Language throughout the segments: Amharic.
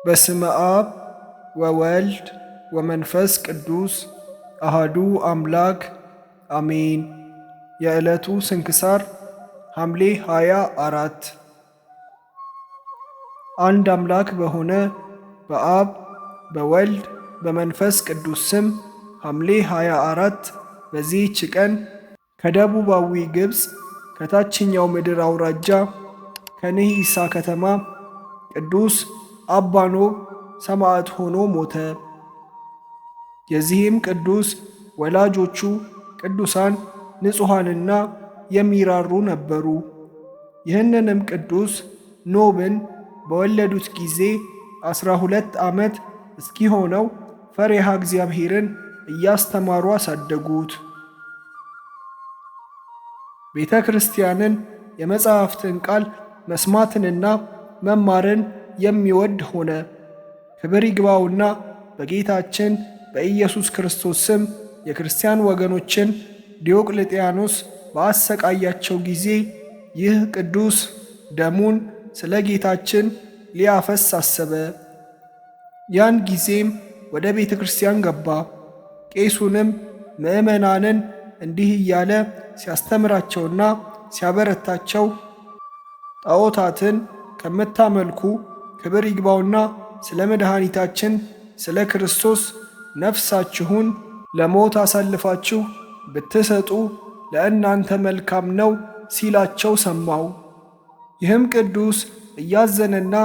በስመ አብ ወወልድ ወመንፈስ ቅዱስ አሃዱ አምላክ አሜን። የዕለቱ ስንክሳር ሐምሌ 24 አንድ አምላክ በሆነ በአብ በወልድ በመንፈስ ቅዱስ ስም ሐምሌ 24 በዚህች ቀን ከደቡባዊ ግብፅ ከታችኛው ምድር አውራጃ ከንሂሳ ከተማ ቅዱስ አባ ኖብ ሰማዕት ሆኖ ሞተ። የዚህም ቅዱስ ወላጆቹ ቅዱሳን ንጹሐንና የሚራሩ ነበሩ። ይህንንም ቅዱስ ኖብን በወለዱት ጊዜ 12 ዓመት እስኪሆነው ፈሪሃ እግዚአብሔርን እያስተማሩ አሳደጉት። ቤተ ክርስቲያንን የመጻሕፍትን ቃል መስማትንና መማርን የሚወድ ሆነ። ክብር ይግባውና በጌታችን በኢየሱስ ክርስቶስ ስም የክርስቲያን ወገኖችን ዲዮቅልጥያኖስ በአሰቃያቸው ጊዜ ይህ ቅዱስ ደሙን ስለ ጌታችን ሊያፈስ አሰበ። ያን ጊዜም ወደ ቤተ ክርስቲያን ገባ። ቄሱንም ምዕመናንን እንዲህ እያለ ሲያስተምራቸውና ሲያበረታቸው ጣዖታትን ከምታመልኩ ክብር ይግባውና ስለ መድኃኒታችን ስለ ክርስቶስ ነፍሳችሁን ለሞት አሳልፋችሁ ብትሰጡ ለእናንተ መልካም ነው ሲላቸው ሰማው። ይህም ቅዱስ እያዘነና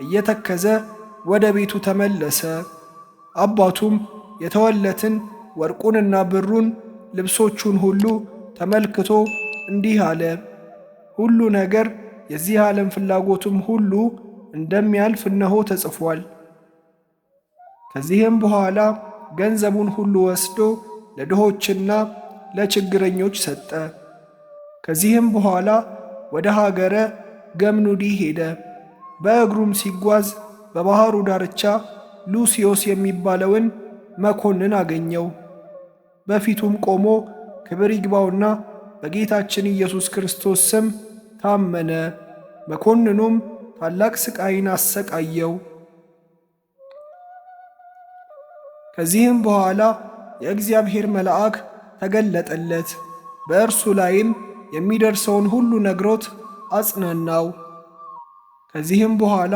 እየተከዘ ወደ ቤቱ ተመለሰ። አባቱም የተወለትን ወርቁንና ብሩን ልብሶቹን ሁሉ ተመልክቶ እንዲህ አለ፣ ሁሉ ነገር የዚህ ዓለም ፍላጎቱም ሁሉ እንደሚያልፍ እነሆ ተጽፏል። ከዚህም በኋላ ገንዘቡን ሁሉ ወስዶ ለድሆችና ለችግረኞች ሰጠ። ከዚህም በኋላ ወደ ሀገረ ገምኑዲ ሄደ። በእግሩም ሲጓዝ በባሕሩ ዳርቻ ሉስዮስ የሚባለውን መኮንን አገኘው። በፊቱም ቆሞ ክብር ይግባውና በጌታችን ኢየሱስ ክርስቶስ ስም ታመነ። መኮንኑም ታላቅ ሥቃይን አሰቃየው። ከዚህም በኋላ የእግዚአብሔር መልአክ ተገለጠለት። በእርሱ ላይም የሚደርሰውን ሁሉ ነግሮት አጽናናው። ከዚህም በኋላ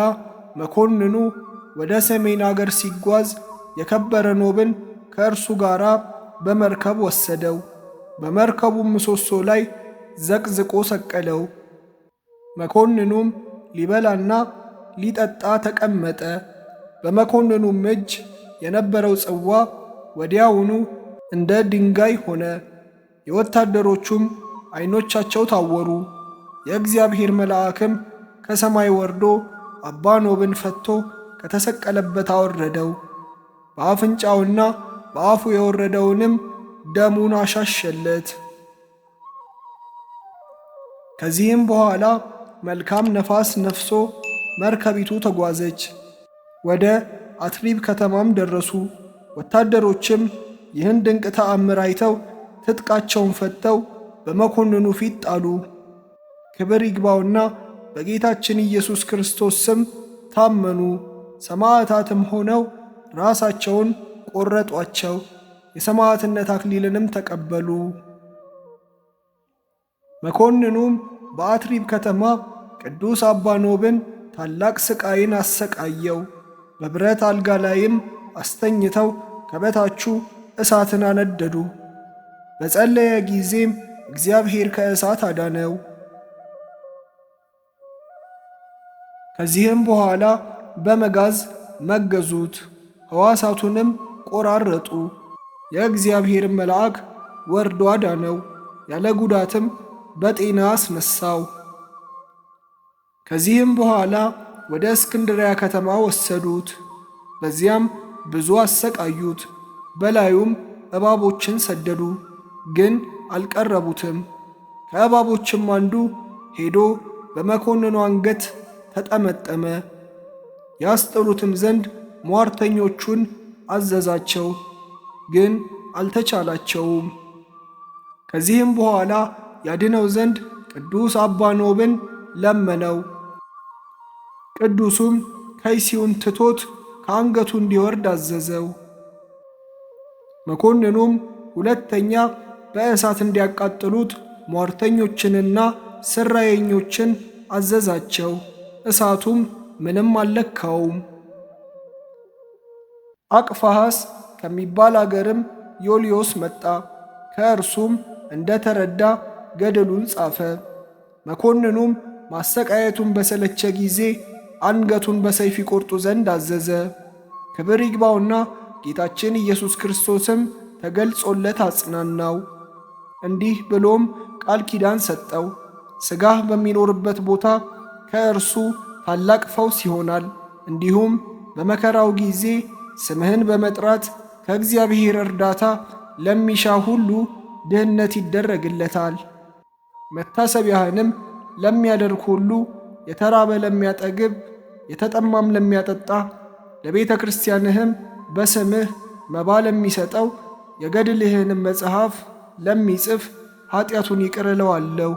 መኮንኑ ወደ ሰሜን አገር ሲጓዝ የከበረ ኖብን ከእርሱ ጋር በመርከብ ወሰደው። በመርከቡም ምሰሶ ላይ ዘቅዝቆ ሰቀለው። መኮንኑም ሊበላና ሊጠጣ ተቀመጠ። በመኮንኑም እጅ የነበረው ጽዋ ወዲያውኑ እንደ ድንጋይ ሆነ። የወታደሮቹም ዓይኖቻቸው ታወሩ። የእግዚአብሔር መልአክም ከሰማይ ወርዶ አባ ኖብን ፈቶ ከተሰቀለበት አወረደው። በአፍንጫውና በአፉ የወረደውንም ደሙን አሻሸለት። ከዚህም በኋላ መልካም ነፋስ ነፍሶ መርከቢቱ ተጓዘች። ወደ አትሪብ ከተማም ደረሱ። ወታደሮችም ይህን ድንቅ ተአምር አይተው ትጥቃቸውን ፈተው በመኮንኑ ፊት ጣሉ። ክብር ይግባውና በጌታችን ኢየሱስ ክርስቶስ ስም ታመኑ። ሰማዕታትም ሆነው ራሳቸውን ቆረጧቸው። የሰማዕትነት አክሊልንም ተቀበሉ። መኮንኑም በአትሪብ ከተማ ቅዱስ አባ ኖብን ታላቅ ሥቃይን አሰቃየው። በብረት አልጋ ላይም አስተኝተው ከበታቹ እሳትን አነደዱ። በጸለየ ጊዜም እግዚአብሔር ከእሳት አዳነው። ከዚህም በኋላ በመጋዝ መገዙት፣ ሕዋሳቱንም ቆራረጡ። የእግዚአብሔር መልአክ ወርዶ አዳነው፣ ያለ ጉዳትም በጤና አስነሳው። ከዚህም በኋላ ወደ እስክንድርያ ከተማ ወሰዱት። በዚያም ብዙ አሰቃዩት። በላዩም እባቦችን ሰደዱ፣ ግን አልቀረቡትም። ከእባቦችም አንዱ ሄዶ በመኮንኑ አንገት ተጠመጠመ። ያስጥሉትም ዘንድ ሟርተኞቹን አዘዛቸው፣ ግን አልተቻላቸውም። ከዚህም በኋላ ያድነው ዘንድ ቅዱስ አባ ኖብን ለመነው። ቅዱሱም ከይሲውን ትቶት ከአንገቱ እንዲወርድ አዘዘው። መኮንኑም ሁለተኛ በእሳት እንዲያቃጥሉት ሟርተኞችንና ስራየኞችን አዘዛቸው። እሳቱም ምንም አልለካውም። አቅፋሃስ ከሚባል አገርም ዮልዮስ መጣ። ከእርሱም እንደ ተረዳ ገድሉን ጻፈ። መኮንኑም ማሰቃየቱን በሰለቸ ጊዜ አንገቱን በሰይፍ ይቆርጡ ዘንድ አዘዘ። ክብር ይግባውና ጌታችን ኢየሱስ ክርስቶስም ተገልጾለት አጽናናው። እንዲህ ብሎም ቃል ኪዳን ሰጠው። ሥጋህ በሚኖርበት ቦታ ከእርሱ ታላቅ ፈውስ ይሆናል። እንዲሁም በመከራው ጊዜ ስምህን በመጥራት ከእግዚአብሔር እርዳታ ለሚሻ ሁሉ ድህነት ይደረግለታል። መታሰቢያህንም ለሚያደርግ ሁሉ የተራበ ለሚያጠግብ፣ የተጠማም ለሚያጠጣ፣ ለቤተ ክርስቲያንህም በስምህ መባ ለሚሰጠው፣ የገድልህንም መጽሐፍ ለሚጽፍ ኀጢአቱን ይቅር እለዋለሁ፣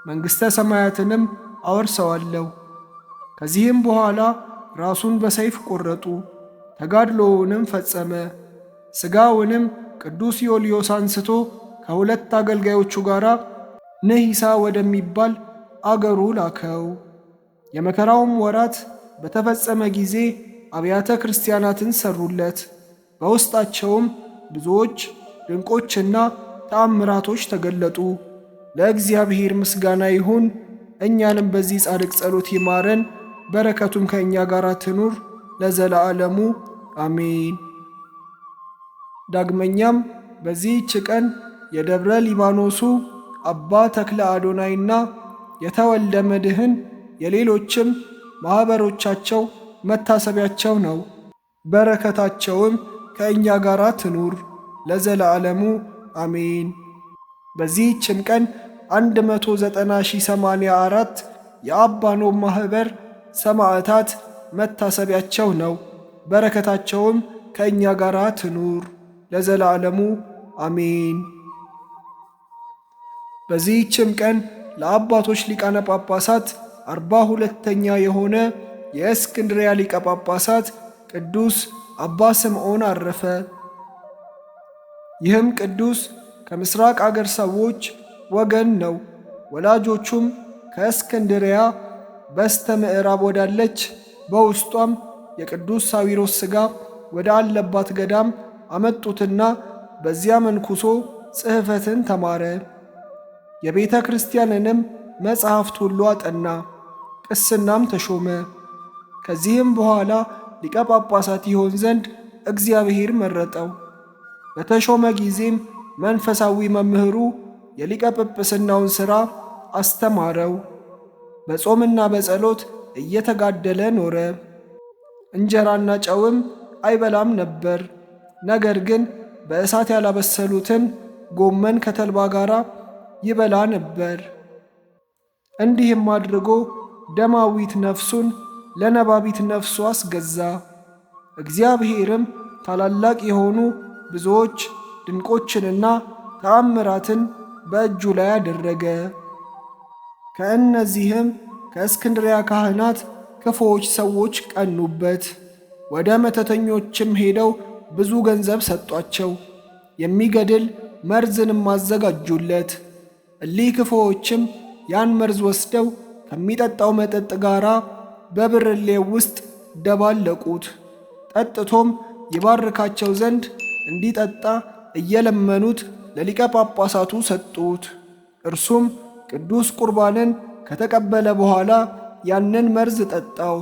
መንግሥተ ሰማያትንም አወርሰዋለሁ። ከዚህም በኋላ ራሱን በሰይፍ ቈረጡ። ተጋድሎውንም ፈጸመ። ሥጋውንም ቅዱስ ዮልዮስ አንስቶ ከሁለት አገልጋዮቹ ጋር ንሂሳ ወደሚባል አገሩ ላከው። የመከራውም ወራት በተፈጸመ ጊዜ አብያተ ክርስቲያናትን ሰሩለት። በውስጣቸውም ብዙዎች ድንቆችና ተአምራቶች ተገለጡ። ለእግዚአብሔር ምስጋና ይሁን። እኛንም በዚህ ጻድቅ ጸሎት ይማረን፣ በረከቱም ከእኛ ጋር ትኑር ለዘላለሙ አሜን። ዳግመኛም በዚህች ቀን የደብረ ሊባኖሱ አባ ተክለ አዶናይና የተወልደ መድኅን የሌሎችም ማኅበሮቻቸው መታሰቢያቸው ነው። በረከታቸውም ከእኛ ጋር ትኑር ለዘላለሙ አሜን። በዚህችም ቀን 190,084 የአባ ኖብ ማኅበር ሰማዕታት መታሰቢያቸው ነው። በረከታቸውም ከእኛ ጋር ትኑር ለዘላለሙ አሜን። በዚህችም ቀን ለአባቶች ሊቃነ ጳጳሳት 42ኛ የሆነ የእስክንድርያ ሊቀ ጳጳሳት ቅዱስ አባ ስምዖን አረፈ። ይህም ቅዱስ ከምሥራቅ አገር ሰዎች ወገን ነው። ወላጆቹም ከእስክንድርያ በስተ ምዕራብ ወዳለች በውስጧም የቅዱስ ሳዊሮስ ሥጋ ወደ አለባት ገዳም አመጡትና በዚያ መንኩሶ ጽሕፈትን ተማረ። የቤተ ክርስቲያንንም መጻሕፍት ሁሉ አጠና። ቅስናም ተሾመ። ከዚህም በኋላ ሊቀ ጳጳሳት ይሆን ዘንድ እግዚአብሔር መረጠው። በተሾመ ጊዜም መንፈሳዊ መምህሩ የሊቀ ጵጵስናውን ሥራ አስተማረው። በጾምና በጸሎት እየተጋደለ ኖረ። እንጀራና ጨውም አይበላም ነበር። ነገር ግን በእሳት ያላበሰሉትን ጎመን ከተልባ ጋር ይበላ ነበር። እንዲህም አድርጎ ደማዊት ነፍሱን ለነባቢት ነፍሱ አስገዛ። እግዚአብሔርም ታላላቅ የሆኑ ብዙዎች ድንቆችንና ተአምራትን በእጁ ላይ አደረገ። ከእነዚህም ከእስክንድርያ ካህናት ክፉዎች ሰዎች ቀኑበት። ወደ መተተኞችም ሄደው ብዙ ገንዘብ ሰጧቸው። የሚገድል መርዝንም አዘጋጁለት። እሊህ ክፉዎችም ያን መርዝ ወስደው ከሚጠጣው መጠጥ ጋር በብርሌው ውስጥ ደባለቁት። ጠጥቶም ይባርካቸው ዘንድ እንዲጠጣ እየለመኑት ለሊቀ ጳጳሳቱ ሰጡት። እርሱም ቅዱስ ቁርባንን ከተቀበለ በኋላ ያንን መርዝ ጠጣው።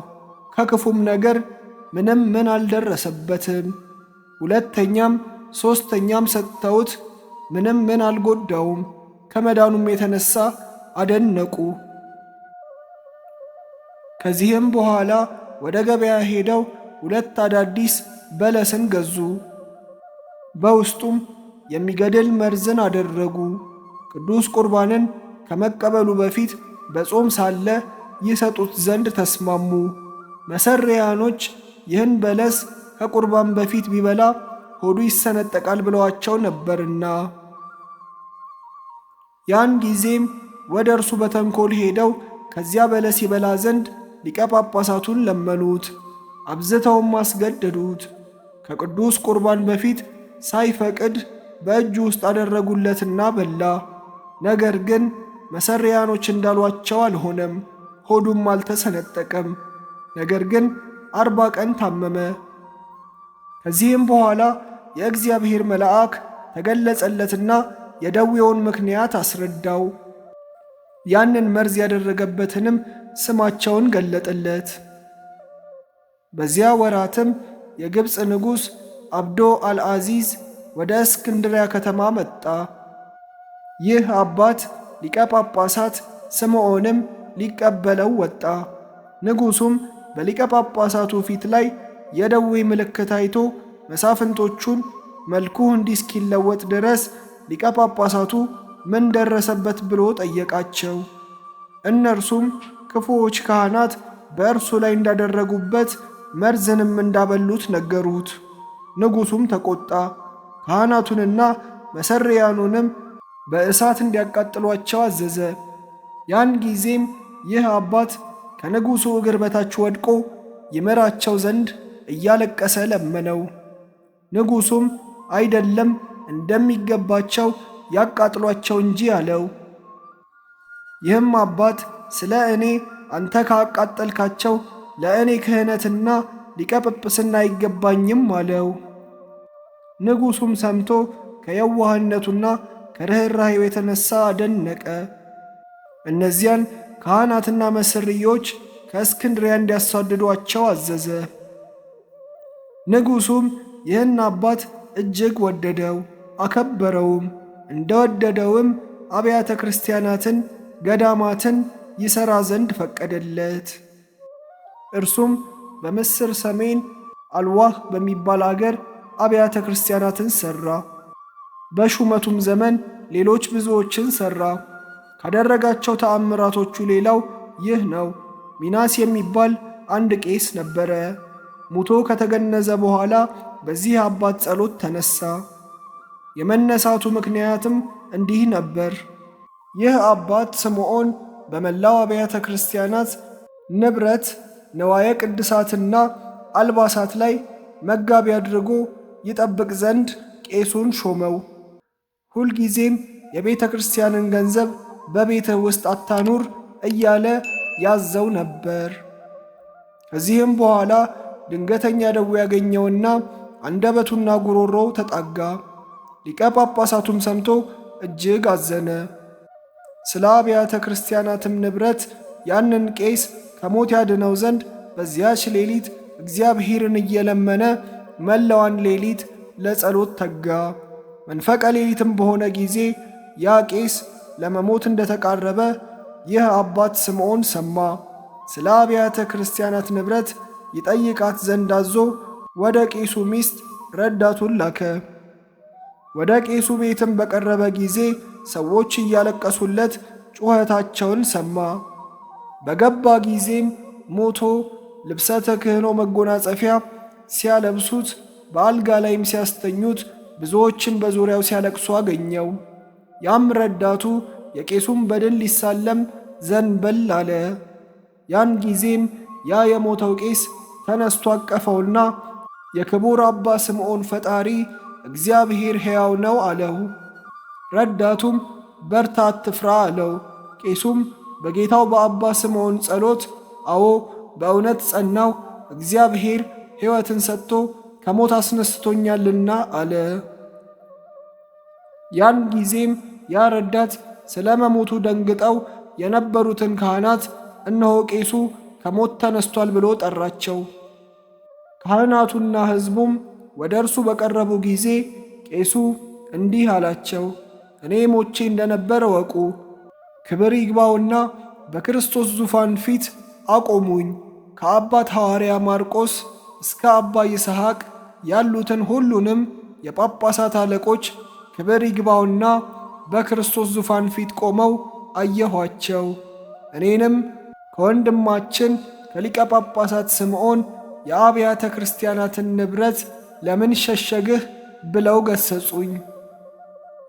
ከክፉም ነገር ምን አልደረሰበትም። ሁለተኛም ሦስተኛም ሰጥተውት ምን አልጎዳውም። ከመዳኑም የተነሳ አደነቁ። ከዚህም በኋላ ወደ ገበያ ሄደው 2 አዳዲስ በለስን ገዙ። በውስጡም የሚገድል መርዝን አደረጉ። ቅዱስ ቁርባንን ከመቀበሉ በፊት በጾም ሳለ ይሰጡት ዘንድ ተስማሙ። መሰሪያኖች ይህን በለስ ከቁርባን በፊት ቢበላ ሆዱ ይሰነጠቃል ብለዋቸው ነበርና። ያን ጊዜም ወደ እርሱ በተንኮል ሄደው ከዚያ በለስ ይበላ ዘንድ ሊቀ ጳጳሳቱን ለመኑት፣ አብዝተውም አስገደዱት። ከቅዱስ ቁርባን በፊት ሳይፈቅድ በእጁ ውስጥ አደረጉለትና በላ። ነገር ግን መሰሪያኖች እንዳሏቸው አልሆነም፣ ሆዱም አልተሰነጠቀም። ነገር ግን 40 ቀን ታመመ። ከዚህም በኋላ የእግዚአብሔር መልአክ ተገለጸለትና የደዌውን ምክንያት አስረዳው። ያንን መርዝ ያደረገበትንም ስማቸውን ገለጠለት። በዚያ ወራትም የግብፅ ንጉሥ አብዶ አልአዚዝ ወደ እስክንድሪያ ከተማ መጣ። ይህ አባት ሊቀ ጳጳሳት ስምዖንም ሊቀበለው ወጣ። ንጉሡም በሊቀ ጳጳሳቱ ፊት ላይ የደዌ ምልክት አይቶ መሳፍንቶቹን መልኩ እንዲህ እስኪለወጥ ድረስ ሊቀ ጳጳሳቱ ምን ደረሰበት ብሎ ጠየቃቸው። እነርሱም ክፉዎች ካህናት በእርሱ ላይ እንዳደረጉበት መርዝንም እንዳበሉት ነገሩት። ንጉሡም ተቆጣ። ካህናቱንና መሰሪያኑንም በእሳት እንዲያቃጥሏቸው አዘዘ። ያን ጊዜም ይህ አባት ከንጉሡ እግር በታች ወድቆ ይምራቸው ዘንድ እያለቀሰ ለመነው። ንጉሡም አይደለም እንደሚገባቸው ያቃጥሏቸው እንጂ አለው። ይህም አባት ስለ እኔ አንተ ካቃጠልካቸው ለእኔ ክህነትና ሊቀ ጵጵስና አይገባኝም አለው። ንጉሡም ሰምቶ ከየዋህነቱና ከርኅራኄው የተነሣ አደነቀ። እነዚያን ካህናትና መስርዮች ከእስክንድርያ እንዲያሳድዷቸው አዘዘ። ንጉሡም ይህን አባት እጅግ ወደደው፣ አከበረውም። እንደወደደውም አብያተ ክርስቲያናትን፣ ገዳማትን ይሠራ ዘንድ ፈቀደለት። እርሱም በምስር ሰሜን አልዋህ በሚባል አገር አብያተ ክርስቲያናትን ሠራ። በሹመቱም ዘመን ሌሎች ብዙዎችን ሠራ። ካደረጋቸው ተአምራቶቹ ሌላው ይህ ነው። ሚናስ የሚባል አንድ ቄስ ነበረ። ሙቶ ከተገነዘ በኋላ በዚህ አባት ጸሎት ተነሳ። የመነሳቱ ምክንያትም እንዲህ ነበር። ይህ አባት ስምዖን በመላው አብያተ ክርስቲያናት ንብረት፣ ነዋየ ቅድሳትና አልባሳት ላይ መጋቢ አድርጎ ይጠብቅ ዘንድ ቄሱን ሾመው። ሁልጊዜም የቤተ ክርስቲያንን ገንዘብ በቤትህ ውስጥ አታኑር እያለ ያዘው ነበር። ከዚህም በኋላ ድንገተኛ ደዌ ያገኘውና አንደበቱና ጉሮሮው ተጣጋ። ሊቀ ጳጳሳቱም ሰምቶ እጅግ አዘነ። ስለ አብያተ ክርስቲያናትም ንብረት ያንን ቄስ ከሞት ያድነው ዘንድ በዚያች ሌሊት እግዚአብሔርን እየለመነ መላዋን ሌሊት ለጸሎት ተጋ። መንፈቀ ሌሊትም በሆነ ጊዜ ያ ቄስ ለመሞት እንደተቃረበ ይህ አባት ስምዖን ሰማ። ስለ አብያተ ክርስቲያናት ንብረት ይጠይቃት ዘንድ አዞ ወደ ቄሱ ሚስት ረዳቱን ላከ። ወደ ቄሱ ቤትም በቀረበ ጊዜ ሰዎች እያለቀሱለት ጩኸታቸውን ሰማ። በገባ ጊዜም ሞቶ ልብሰ ተክህኖ መጎናጸፊያ ሲያለብሱት በአልጋ ላይም ሲያስተኙት ብዙዎችን በዙሪያው ሲያለቅሱ አገኘው። ያም ረዳቱ የቄሱን በድን ሊሳለም ዘንበል አለ። ያን ጊዜም ያ የሞተው ቄስ ተነስቶ አቀፈውና የክቡር አባ ስምዖን ፈጣሪ እግዚአብሔር ሕያው ነው አለው። ረዳቱም በርታ አትፍራ አለው። ቄሱም በጌታው በአባ ስምዖን ጸሎት አዎ በእውነት ጸናው፣ እግዚአብሔር ሕይወትን ሰጥቶ ከሞት አስነስቶኛልና አለ። ያን ጊዜም ያ ረዳት ስለ መሞቱ ደንግጠው የነበሩትን ካህናት እነሆ ቄሱ ከሞት ተነስቷል ብሎ ጠራቸው። ካህናቱና ሕዝቡም ወደ እርሱ በቀረቡ ጊዜ ቄሱ እንዲህ አላቸው፣ እኔ ሞቼ እንደነበረ ወቁ። ክብር ይግባውና በክርስቶስ ዙፋን ፊት አቆሙኝ። ከአባት ሐዋርያ ማርቆስ እስከ አባ ይስሐቅ ያሉትን ሁሉንም የጳጳሳት አለቆች ክብር ይግባውና በክርስቶስ ዙፋን ፊት ቆመው አየኋቸው። እኔንም ከወንድማችን ከሊቀ ጳጳሳት ስምዖን የአብያተ ክርስቲያናትን ንብረት ለምን ሸሸግህ ብለው ገሰጹኝ።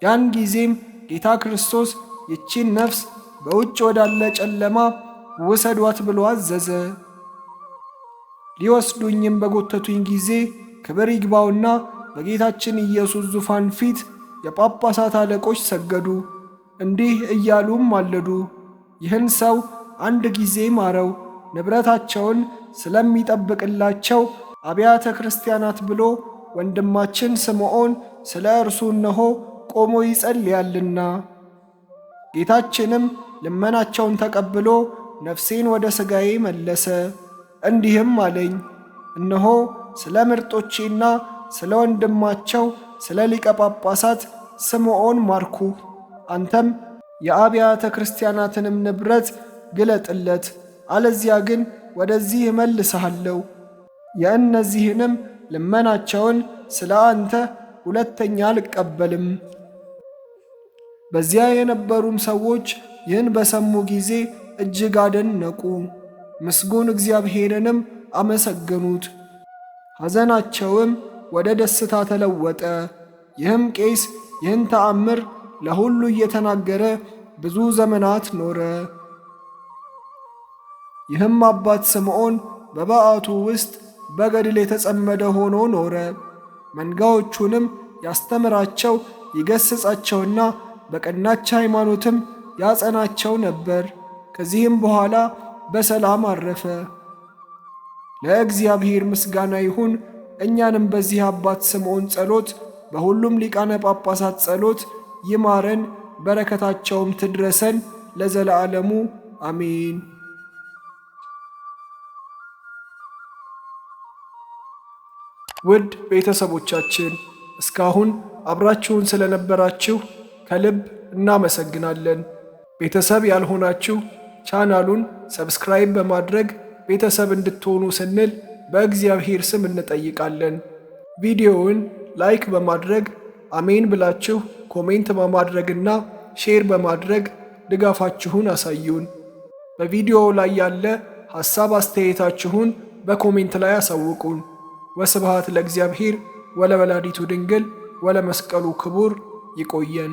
ያን ጊዜም ጌታ ክርስቶስ ይቺን ነፍስ በውጭ ወዳለ ጨለማ ውሰዷት ብሎ አዘዘ። ሊወስዱኝም በጎተቱኝ ጊዜ ክብር ይግባውና በጌታችን ኢየሱስ ዙፋን ፊት የጳጳሳት አለቆች ሰገዱ፣ እንዲህ እያሉም ማለዱ። ይህን ሰው አንድ ጊዜ ማረው፣ ንብረታቸውን ስለሚጠብቅላቸው አብያተ ክርስቲያናት ብሎ ወንድማችን ስምዖን ስለ እርሱ እነሆ ቆሞ ይጸልያልና። ጌታችንም ልመናቸውን ተቀብሎ ነፍሴን ወደ ሥጋዬ መለሰ። እንዲህም አለኝ፣ እነሆ ስለ ምርጦቼና ስለ ወንድማቸው ስለ ሊቀ ጳጳሳት ስምዖን ማርኩ። አንተም የአብያተ ክርስቲያናትንም ንብረት ግለጥለት፣ አለዚያ ግን ወደዚህ እመልስሃለሁ። የእነዚህንም ልመናቸውን ስለ አንተ ሁለተኛ አልቀበልም። በዚያ የነበሩም ሰዎች ይህን በሰሙ ጊዜ እጅግ አደነቁ፣ ምስጉን እግዚአብሔርንም አመሰገኑት። ሐዘናቸውም ወደ ደስታ ተለወጠ። ይህም ቄስ ይህን ተአምር ለሁሉ እየተናገረ ብዙ ዘመናት ኖረ። ይህም አባት ስምዖን በበዓቱ ውስጥ በገድል የተጸመደ ሆኖ ኖረ። መንጋዎቹንም ያስተምራቸው ይገሥጻቸውና በቀናች ሃይማኖትም ያጸናቸው ነበር። ከዚህም በኋላ በሰላም አረፈ። ለእግዚአብሔር ምስጋና ይሁን። እኛንም በዚህ አባት ስምዖን ጸሎት በሁሉም ሊቃነ ጳጳሳት ጸሎት ይማረን፣ በረከታቸውም ትድረሰን ለዘለዓለሙ አሜን። ውድ ቤተሰቦቻችን እስካሁን አብራችሁን ስለነበራችሁ ከልብ እናመሰግናለን። ቤተሰብ ያልሆናችሁ ቻናሉን ሰብስክራይብ በማድረግ ቤተሰብ እንድትሆኑ ስንል በእግዚአብሔር ስም እንጠይቃለን። ቪዲዮውን ላይክ በማድረግ አሜን ብላችሁ ኮሜንት በማድረግና ሼር በማድረግ ድጋፋችሁን አሳዩን። በቪዲዮው ላይ ያለ ሐሳብ አስተያየታችሁን በኮሜንት ላይ አሳውቁን። ወስብሐት ለእግዚአብሔር ወለወላዲቱ ድንግል ወለመስቀሉ ክቡር። ይቆየን።